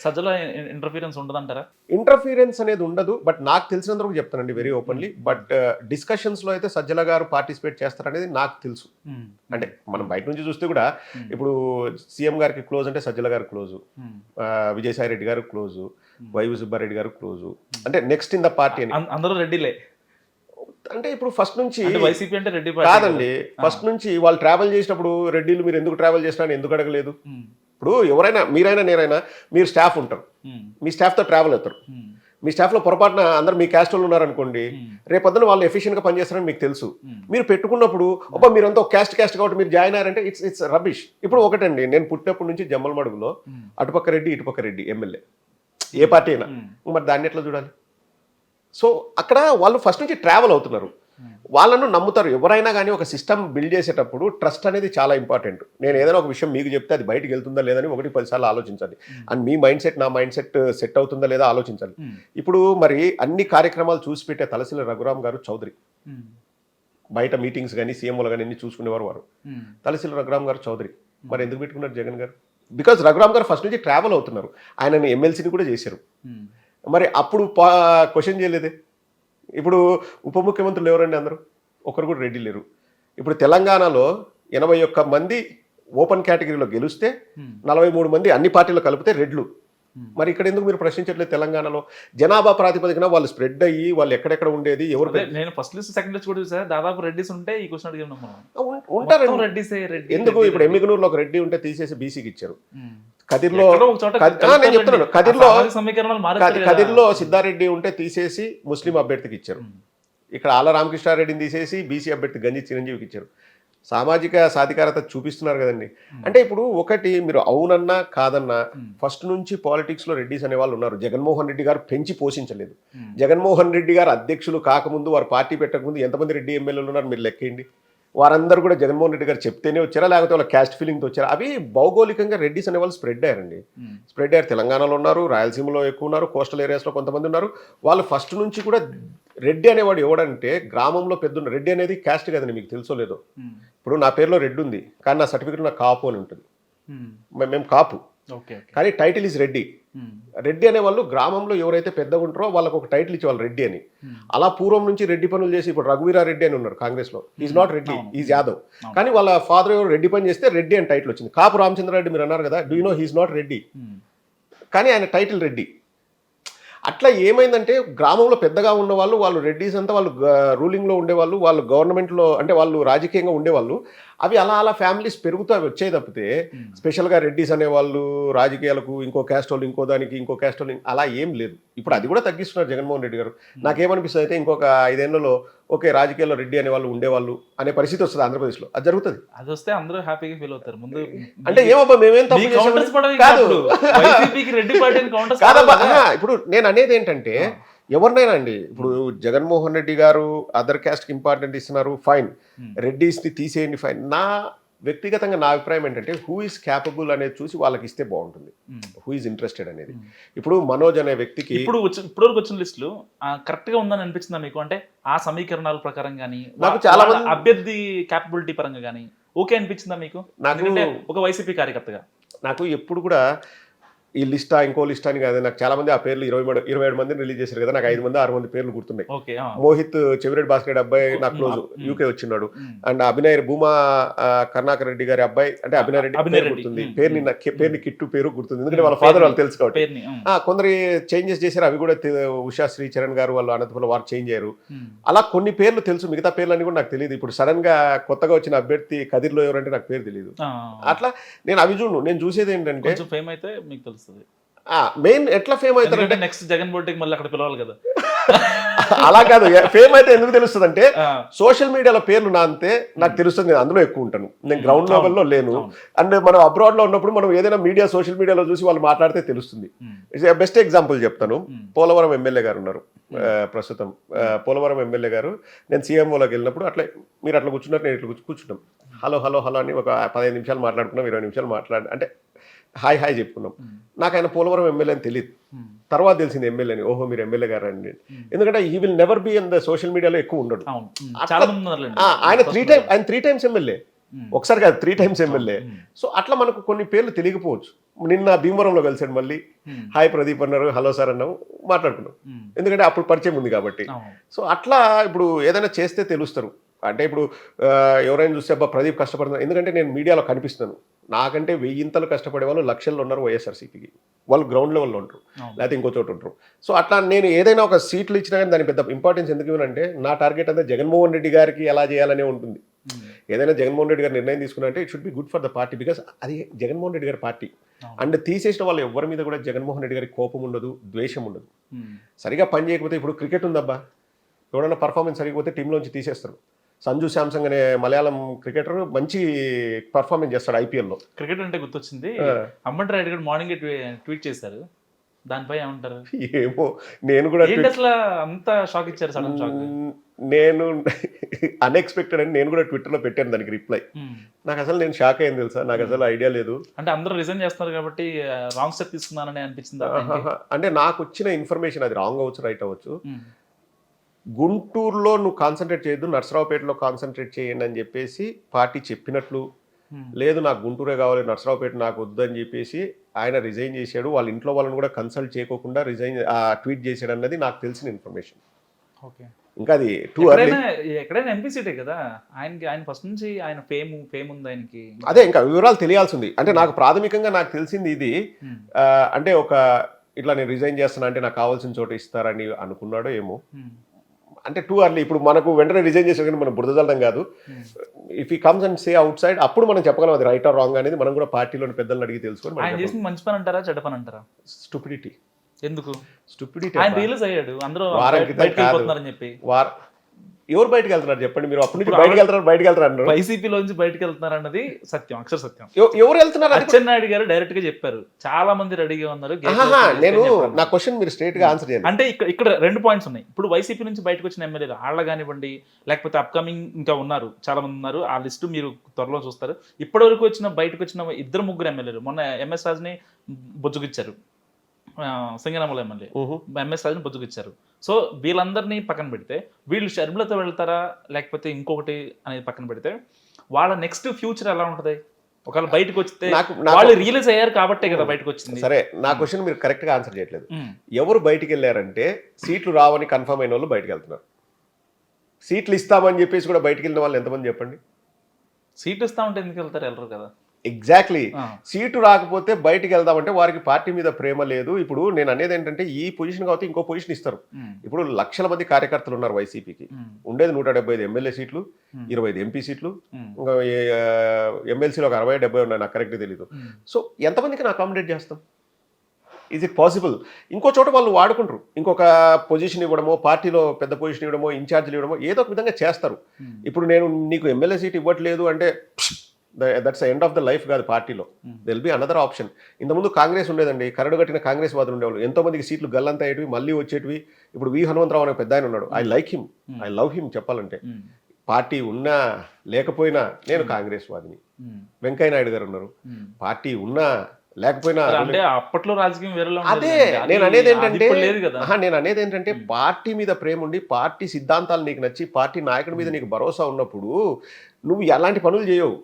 Sajjala interference ఉండదంటారా? Interference అనేది ఉండదు, but నాకు తెలిసినందుకు చెప్తానండి వెరీ ఓపెన్లీ. బట్ డిస్కషన్స్లో అయితే సజ్జల గారు పార్టిసిపేట్ చేస్తారనేది నాకు తెలుసు. అంటే మనం బయట నుంచి చూస్తే కూడా ఇప్పుడు సీఎం గారికి క్లోజ్ అంటే సజ్జల గారు క్లోజు, విజయసాయి రెడ్డి గారు క్లోజు, వైవి సుబ్బారెడ్డి గారు క్లోజు, అంటే నెక్స్ట్ ఇన్ ద పార్టీ అని. అందరూ రెడ్డిలే అంటే ఇప్పుడు ఫస్ట్ నుంచి వైసీపీ అంటే రెడ్డి కాదండి, ఫస్ట్ నుంచి వాళ్ళు ట్రావెల్ చేసినప్పుడు రెడ్డిలు మీరు ఎందుకు ట్రావెల్ చేసినా ఎందుకు అడగలేదు? ఇప్పుడు ఎవరైనా మీరైనా నేనైనా మీరు స్టాఫ్ ఉంటారు, మీ స్టాఫ్తో ట్రావెల్ అవుతారు. మీ స్టాఫ్లో పొరపాటున అందరు మీ క్యాస్ట్ వాళ్ళు ఉన్నారనుకోండి, రేపొద్దున వాళ్ళు ఎఫిషియెంట్గా పనిచేస్తారని మీకు తెలుసు. మీరు పెట్టుకున్నప్పుడు మీరంతా ఒక క్యాస్ట్ కాబట్టి మీరు జాయిన్ అయ్యారంటే ఇట్స్ రబిష్. ఇప్పుడు ఒకటండి, నేను పుట్టినప్పటి నుంచి జమ్మలమడుగులో అటుపక్క రెడ్డి ఇటుపక్క రెడ్డి ఎమ్మెల్యే, ఏ పార్టీ అయినా, మరి దాన్ని ఎట్లా చూడాలి? సో అక్కడ వాళ్ళు ఫస్ట్ నుంచి ట్రావెల్ అవుతున్నారు, వాళ్ళను నమ్ముతారు. ఎవరైనా కానీ ఒక సిస్టమ్ బిల్డ్ చేసేటప్పుడు ట్రస్ట్ అనేది చాలా ఇంపార్టెంట్. నేను ఏదైనా ఒక విషయం మీకు చెప్తే అది బయటకు వెళ్తుందా లేదని 1-10 సార్లు ఆలోచించాలి. అండ్ మీ మైండ్ సెట్ నా మైండ్ సెట్ సెట్ అవుతుందా లేదా ఆలోచించాలి. ఇప్పుడు మరి అన్ని కార్యక్రమాలు చూసి పెట్టే తలసిల రఘురామ్ గారు చౌదరి, బయట మీటింగ్స్ కానీ సీఎంలు కానీ అన్ని చూసుకునేవారు వారు. తలసిల రఘురామ్ గారు చౌదరి మరి ఎందుకు పెట్టుకున్నారు జగన్ గారు? బికాజ్ రఘురామ్ గారు ఫస్ట్ నుంచి ట్రావెల్ అవుతున్నారు, ఆయనని ఎమ్మెల్సీని కూడా చేశారు. మరి అప్పుడు క్వశ్చన్ చేయలేదే. ఇప్పుడు ఉప ముఖ్యమంత్రులు ఎవరండి? అందరూ ఒకరు కూడా రెడ్డి లేరు. ఇప్పుడు తెలంగాణలో 81 మంది ఓపెన్ కేటగిరీలో గెలిస్తే 43 మంది అన్ని పార్టీలు కలిపితే రెడ్లు. మరి ఇక్కడ ఎందుకు మీరు ప్రశ్నించట్లేదు? తెలంగాణలో జనాభా ప్రాతిపదికన వాళ్ళు స్ప్రెడ్ అయ్యి వాళ్ళు ఎక్కడెక్కడ ఉండేది ఎవరు? నేను ఫస్ట్ లిస్ట్ సెకండ్ లిస్ట్ కూడా చూసాను, దాదాపు రెడ్డిస్ ఉంటే ఈ క్వశ్చన్ అడిగాను ఉంటారు. రెడ్డిసే. ఎందుకు ఇప్పుడు ఎమ్మిగనూరులో ఒక రెడ్డి ఉంటే తీసేసి బీసీకి ఇచ్చారు. కదిర్లో నేను చెప్తున్నాను, కదిర్లో సిద్ధారెడ్డి ఉంటే తీసేసి ముస్లిం అభ్యర్థికి ఇచ్చారు. ఇక్కడ ఆల రామకృష్ణారెడ్డిని తీసేసి బీసీ అభ్యర్థి గంజి చిరంజీవికి ఇచ్చారు. సామాజిక సాధికారత చూపిస్తున్నారు కదండి. అంటే ఇప్పుడు ఒకటి మీరు అవునన్నా కాదన్నా ఫస్ట్ నుంచి పాలిటిక్స్లో రెడ్డిస్ అనే వాళ్ళు ఉన్నారు. జగన్మోహన్ రెడ్డి గారు పెంచి పోషించలేదు. జగన్మోహన్ రెడ్డి గారు అధ్యక్షులు కాకముందు, వారు పార్టీ పెట్టకముందు ఎంతమంది రెడ్డి ఎమ్మెల్యేలు ఉన్నారు మీరు లెక్కేయండి. వారందరూ కూడా జగన్మోహన్ రెడ్డి గారు చెప్తేనే వచ్చారా, లేకపోతే వాళ్ళ క్యాస్ట్ ఫీలింగ్తో వచ్చారా? అవి భౌగోళికంగా రెడ్డిస్ అనే వాళ్ళు స్ప్రెడ్ అయ్యారండి. స్ప్రెడ్ అయ్యారు. తెలంగాణలో ఉన్నారు, రాయలసీమలో ఎక్కువ ఉన్నారు, కోస్టల్ ఏరియాస్లో కొంతమంది ఉన్నారు. వాళ్ళు ఫస్ట్ నుంచి కూడా రెడ్డి అనేవాడు ఎవడంటే గ్రామంలో పెద్ద రెడ్డి అనేది క్యాస్ట్ కదండి, మీకు తెలుసో లేదో. ఇప్పుడు నా పేరులో రెడ్డి ఉంది, కానీ నా సర్టిఫికేట్ నాకు కాపు అని ఉంటుంది. మేము కాపు, కానీ టైటిల్ ఈజ్ రెడ్డి. రెడ్డి అనే వాళ్ళు గ్రామంలో ఎవరైతే పెద్దగా ఉంటారో వాళ్ళకు ఒక టైటిల్ ఇచ్చేవాళ్ళు రెడ్డి అని. అలా పూర్వం నుంచి రెడ్డి పనులు చేసి ఇప్పుడు రఘువీరారెడ్డి అని ఉన్నారు కాంగ్రెస్ లో. Is not Reddy, is Yadav. కానీ వాళ్ళ ఫాదర్ ఎవరు రెడ్డి పని చేస్తే రెడ్డి అని టైటిల్ వచ్చింది. కాపు రామచంద్రారెడ్డి మీరు అన్నారు కదా, do you know he's not Reddy, కానీ ఆయన టైటిల్ రెడ్డి. అట్లా ఏమైందంటే గ్రామంలో పెద్దగా ఉన్న వాళ్ళు రెడ్డిస్ అంతా వాళ్ళు రూలింగ్లో ఉండేవాళ్ళు, వాళ్ళు గవర్నమెంట్లో అంటే వాళ్ళు రాజకీయంగా ఉండేవాళ్ళు. అవి అలా ఫ్యామిలీస్ పెరుగుతూ అవి వచ్చే తప్పితే స్పెషల్గా రెడ్డిస్ అనేవాళ్ళు రాజకీయాలకు ఇంకో క్యాస్ట్ వాళ్ళు ఇంకో దానికి ఇంకో క్యాస్ట్ వాళ్ళు అలా ఏం లేదు. ఇప్పుడు అది కూడా తగ్గిస్తున్నారు జగన్మోహన్ రెడ్డి గారు. నాకేమనిపిస్తుంది అయితే ఇంకొక 5 ఏళ్లలో ఓకే రాజకీయాల్లో రెడ్డి అనేవాళ్ళు ఉండేవాళ్ళు అనే పరిస్థితి వస్తుంది ఆంధ్రప్రదేశ్లో. అది జరుగుతుంది. అది వస్తే అందరూ హ్యాపీగా ఫీల్ అవుతారు. ముందు అంటే ఏమబ్బా మేమేం తప్పు కాదు కాదబ్బా. ఇప్పుడు నేను అనేది ఏంటంటే ఎవరినైనా అండి, ఇప్పుడు జగన్మోహన్ రెడ్డి గారు అదర్ క్యాస్ట్కి ఇంపార్టెంట్ ఇస్తున్నారు, ఫైన్. రెడ్డిస్ని తీసేయండి, ఫైన్. నా వ్యక్తిగతంగా నా అభిప్రాయం ఏంటంటే హూ ఈజ్ క్యాపబుల్ అనేది చూసి వాళ్ళకి ఇస్తే బాగుంటుంది, హూ ఈజ్ ఇంట్రెస్టెడ్ అనేది. ఇప్పుడు మనోజ్ అనే వ్యక్తికి ఇప్పటివరకు వచ్చిన లిస్టులు కరెక్ట్ గా ఉందని అనిపించిందా మీకు? అంటే ఆ సమీకరణాల ప్రకారం కానీ నాకు చాలా మంది అభ్యర్థి క్యాపబిలిటీ పరంగా కానీ ఓకే అనిపించిందా మీకు? నాకు ఒక వైసీపీ కార్యకర్తగా నాకు ఎప్పుడు కూడా ఈ లిస్టా ఇంకో లిస్ట్ అని కాదు, నాకు చాలా మంది ఆ పేర్లు 27 మందిని రిలీజ్ చేశారు కదా, నాకు 5 మంది 6 మంది పేర్లు గుర్తున్నాయి. మోహిత్ చెవిరెడ్డి భాస్కర్ అబ్బాయి నాకు క్లోజ్, యూకే వచ్చినాడు. అండ్ అభినయ్ భూమా కరుణాకర్ రెడ్డి గారి అబ్బాయి అంటే అభినయ్ రెడ్డి గుర్తుంది, పేరుని కిట్టు పేరు గుర్తుంది, ఎందుకంటే వాళ్ళ ఫాదర్ వాళ్ళు తెలుసు కాబట్టి. కొందరు చేంజెస్ చేశారు, అవి కూడా ఉషా శ్రీచరణ్ గారు వాళ్ళు అనంతపురం వారు చేంజ్ అయ్యారు. అలా కొన్ని పేర్లు తెలుసు, మిగతా పేర్లు అని కూడా నాకు తెలియదు. ఇప్పుడు సడన్ గా కొత్తగా వచ్చిన అభ్యర్థి కదిర్లో ఎవరంటే నాకు పేరు తెలియదు. అట్లా నేను అవి నేను చూసేది ఏంటంటే ఫేమ్ అయితే మీకు తెలుసు మెయిన్ ఎట్లా ఫేమ్ అవుతారంటే నెక్స్ట్ జగన్ బోర్డుకి మళ్ళీ అక్కడ పిలవాలి కదా. అలా కాదు, ఫేమ్ అయితే ఎందుకు తెలుస్తుంది అంటే సోషల్ మీడియాలో పేర్లు నా అంతే నాకు తెలుస్తుంది, నేను అందులో ఎక్కువ ఉంటాను, నేను గ్రౌండ్ లెవెల్లో లేను. అండ్ మనం అబ్రాడ్ లో ఉన్నప్పుడు మనం ఏదైనా మీడియా సోషల్ మీడియాలో చూసి వాళ్ళు మాట్లాడితే తెలుస్తుంది. బెస్ట్ ఎగ్జాంపుల్ చెప్తాను, పోలవరం ఎమ్మెల్యే గారు ఉన్నారు ప్రస్తుతం. పోలవరం ఎమ్మెల్యే గారు నేను సీఎంఓలోకి వెళ్ళినప్పుడు అట్లా మీరు అట్లా కూర్చున్నారు, నేను ఇట్లా కూర్చుంటాం, హలో హలో హలో అని ఒక 15 నిమిషాలు మాట్లాడుకున్నాం, 20 నిమిషాలు అంటే హాయ్ హాయ్ చెప్పుకున్నాం. నాకు ఆయన పోలవరం ఎమ్మెల్యే అని తెలియదు, తర్వాత తెలిసింది ఎమ్మెల్యే అని. ఓహో మీరు ఎమ్మెల్యే గారు అండి, ఎందుకంటే he will never be in the social మీడియాలో ఎక్కువ ఉండడు. ఆయన 3 టైమ్స్ ఎమ్మెల్యే, ఒకసారి కాదు 3 times ఎమ్మెల్యే. సో అట్లా మనకు కొన్ని పేర్లు తెలియకపోవచ్చు. నిన్న భీమవరంలో కలిసాడు మళ్ళీ, హాయ్ ప్రదీప్ అన్నారు, హలో సార్ అన్నాం, మాట్లాడుకున్నాం. ఎందుకంటే అప్పుడు పరిచయం ఉంది కాబట్టి. సో అట్లా ఇప్పుడు ఏదైనా చేస్తే తెలుస్తారు. అంటే ఇప్పుడు ఎవరైనా చూస్తే అబ్బా ప్రదీప్ కష్టపడుతున్నారు, ఎందుకంటే నేను మీడియాలో కనిపిస్తున్నాను. నాకంటే 1000 కష్టపడే వాళ్ళు లక్షల్లో ఉన్నారు వైఎస్ఆర్సీపీకి. వాళ్ళు గ్రౌండ్ లెవెల్లో ఉంటారు, లేకపోతే ఇంకో చోట ఉంటారు. సో అట్లా నేను ఏదైనా ఒక సీట్లు ఇచ్చినా కానీ దాని పెద్ద ఇంపార్టెన్స్ ఎందుకు ఇవ్వనంటే నా టార్గెట్ అంతా జగన్మోహన్ రెడ్డి గారికి ఎలా చేయాలనే ఉంటుంది. ఏదైనా జగన్మోహన్ రెడ్డి గారు నిర్ణయం తీసుకున్నారంటే it should be good for the party, because అది జగన్మోహన్ రెడ్డి గారి పార్టీ. అండ్ తీసేసిన వాళ్ళు ఎవరి మీద కూడా జగన్మోహన్ రెడ్డి గారికి కోపం ఉండదు, ద్వేషం ఉండదు. సరిగా పని చేయకపోతే ఇప్పుడు క్రికెట్ ఉందబ్బా, ఎవరైనా పర్ఫార్మెన్స్ సరిగిపోతే టీంలోంచి తీసేస్తారు. సంజు శాంసంగ్ అనే మలయాళం క్రికెటర్ మంచి పర్ఫార్మెన్స్ చేస్తాడు ఐపీఎల్లో. క్రికెట్ అంటే గుర్తొచ్చింది, అంబటి రాయుడు గారు మార్నింగ్ ట్వీట్ చేశారు, దానిపై ఏమంటారు? ఏమో, నేను కూడా అసలు అంత షాక్ ఇచ్చారు, సడన్ షాక్. నేను అన్ఎక్స్పెక్టెడ్ అని నేను కూడా ట్విట్టర్లో పెట్టాను దానికి రిప్లై. నాకు అసలు నేను షాక్ అయ్యింది తెలుసా, నాకు అసలు ఐడియా లేదు. అంటే అందరూ రిజైన్ చేస్తున్నారు కాబట్టి రాంగ్ స్టెప్ తీసుకున్నానని అనిపించింది. అంటే నాకు వచ్చిన ఇన్ఫర్మేషన్ అది రాంగ్ అవ్వచ్చు, రైట్ అవ్వచ్చు. గుంటూరులో నువ్వు కాన్సన్ట్రేట్ చేయొద్దు, నర్సరావుపేటలో కాన్సన్ట్రేట్ చేయండి అని చెప్పేసి పార్టీ చెప్పినట్లు, లేదు నాకు గుంటూరే కావాలి, నర్సరావుపేట నాకు వద్దు అని చెప్పేసి ఆయన రిజైన్ చేశాడు. వాళ్ళ ఇంట్లో వాళ్ళని కూడా కన్సల్ట్ చేయకోకుండా రిజైన్ ట్వీట్ చేశాడు అన్నది నాకు తెలిసిన ఇన్ఫర్మేషన్. ఇంకా అది ఎక్కడైనా ఎంపీ సీటే కదా ఆయనకి, ఆయన ఫస్ట్ నుంచి ఆయన ఫేమ్ ఉంది ఆయనకి. అదే ఇంకా వివరాలు తెలియాల్సి ఉంది. అంటే నాకు ప్రాథమికంగా నాకు తెలిసింది ఇది, అంటే ఒక ఇట్లా నేను రిజైన్ చేస్తున్నా అంటే నాకు కావాల్సిన చోట ఇస్తారని అనుకున్నాడో ఏమో. అంటే టూ అర్లీ, ఇప్పుడు మనకు వెంటనే రిజైన్ చేసే కానీ మనం బురదజల్లడం కాదు. If he comes and say out side అప్పుడు మనం చెప్పగలం అది రైట్ ఆర్ రాంగ్ అనేది. మనం కూడా పార్టీలోని పెద్దలను అడిగి తెలుసుకొని. ఆయన చేసిన మంచి పని అంటారా, చెడ్డ పని అంటారా? స్టూపిడిటీ. ఎందుకు స్టూపిడిటీ? ఆయన రిలీజ్ అయ్యాడు, అందరూ చెప్పి ఎవరు బయటకు వెళ్తున్నారు చెప్పండి మీరు? అప్పటి నుంచి బయటకు వెళ్తున్నారు అన్నారు, వైసీపీలోంచి బయటకు వెళ్తున్నారు అన్నది సత్యం, అక్షర సత్యం. ఎవరు వెళ్తున్నారు? అచ్చెన్నాయుడు గారు డైరెక్ట్ గా చెప్పారు, చాలా మంది రెడీగా ఉన్నారు. నేను నా క్వశ్చన్ మీరు స్ట్రైట్ గా ఆన్సర్ చేయండి. అంటే ఇక్కడ 2 పాయింట్స్ ఉన్నాయి. ఇప్పుడు వైసీపీ నుంచి బయటకు వచ్చిన ఎమ్మెల్యేలు వాళ్ళ కానివ్వండి, లేకపోతే అప్కమింగ్ ఇంకా ఉన్నారు, చాలా మంది ఉన్నారు. ఆ లిస్టు మీరు త్వరలో చూస్తారు. ఇప్పటి వరకు బయటకు వచ్చిన 2-3 ఎమ్మెల్యేలు, మొన్న ఎంఎస్ రాజుని బొజ్జుగిచ్చారు, సింగనమల ఎమ్మెల్యే ఎంఎస్ రాజుని బొజ్జుగిచ్చారు. సో వీళ్ళందరినీ పక్కన పెడితే వీళ్ళు షర్మిలతో వెళ్తారా లేకపోతే ఇంకొకటి అనేది పక్కన పెడితే వాళ్ళ నెక్స్ట్ ఫ్యూచర్ ఎలా ఉంటుంది? ఒకవేళ బయటకు వస్తే వాళ్ళు రియలైజ్ అయ్యారు కాబట్టే కదా బయటకు వచ్చింది. సరే, నా క్వశ్చన్ మీరు కరెక్ట్ గా ఆన్సర్ చేయట్లేదు. ఎవరు బయటికి వెళ్ళారంటే సీట్లు రావని కన్ఫర్మ్ అయిన వాళ్ళు బయటకు వెళ్తున్నారు. సీట్లు ఇస్తామని చెప్పేసి కూడా బయటకు వెళ్ళిన వాళ్ళు ఎంతమంది చెప్పండి? సీట్లు ఇస్తామంటే ఎందుకు వెళ్తారు? వెళ్ళరు కదా. ఎగ్జాక్ట్లీ. సీటు రాకపోతే బయటికి వెళ్దామంటే వారికి పార్టీ మీద ప్రేమ లేదు. ఇప్పుడు నేను అనేది ఏంటంటే ఈ పొజిషన్ కాబట్టి ఇంకో పొజిషన్ ఇస్తారు. ఇప్పుడు లక్షల మంది కార్యకర్తలు ఉన్నారు వైసీపీకి, ఉండేది 175 ఎమ్మెల్యే సీట్లు, 25 ఎంపీ సీట్లు, ఇంకా ఎమ్మెల్సీలో ఒక 60-70 ఉన్నాయి, నాకు కరెక్ట్గా తెలీదు. సో ఎంతమందికి నాకు అకామిడేట్ చేస్తాం? Is it possible? ఇంకో చోట వాళ్ళు వాడుకుంటారు, ఇంకొక పొజిషన్ ఇవ్వడమో, పార్టీలో పెద్ద పొజిషన్ ఇవ్వడమో, ఇన్ఛార్జీలు ఇవ్వడమో ఏదో ఒక విధంగా చేస్తారు. ఇప్పుడు నేను నీకు ఎమ్మెల్యే సీట్ ఇవ్వట్లేదు అంటే that's end of the life కాదు. పార్టీలో దెల్ బి అనదర్ ఆప్షన్. ఇంతకుముందు కాంగ్రెస్ ఉండేదండి, కరడు కట్టిన కాంగ్రెస్ వాదులు ఉండేవాళ్ళు, ఎంతో మందికి సీట్లు గల్లంత అయ్యేటివి, మళ్ళీ వచ్చేటివి. ఇప్పుడు వి హనుమంతరావు అనే పెద్ద ఆయన ఉన్నాడు, I like him, I love him. చెప్పాలంటే పార్టీ ఉన్నా లేకపోయినా నేను కాంగ్రెస్ వాదిని. వెంకయ్య నాయుడు గారు ఉన్నారు, పార్టీ ఉన్నా లేకపోయినా. అంటే అప్పట్లో రాజకీయం వేరేలా. అదే నేను అనేది ఏంటంటే పార్టీ మీద ప్రేమ ఉండి, పార్టీ సిద్ధాంతాలు నీకు నచ్చి, పార్టీ నాయకుడి మీద నీకు భరోసా ఉన్నప్పుడు నువ్వు ఎలాంటి పనులు చేయవు.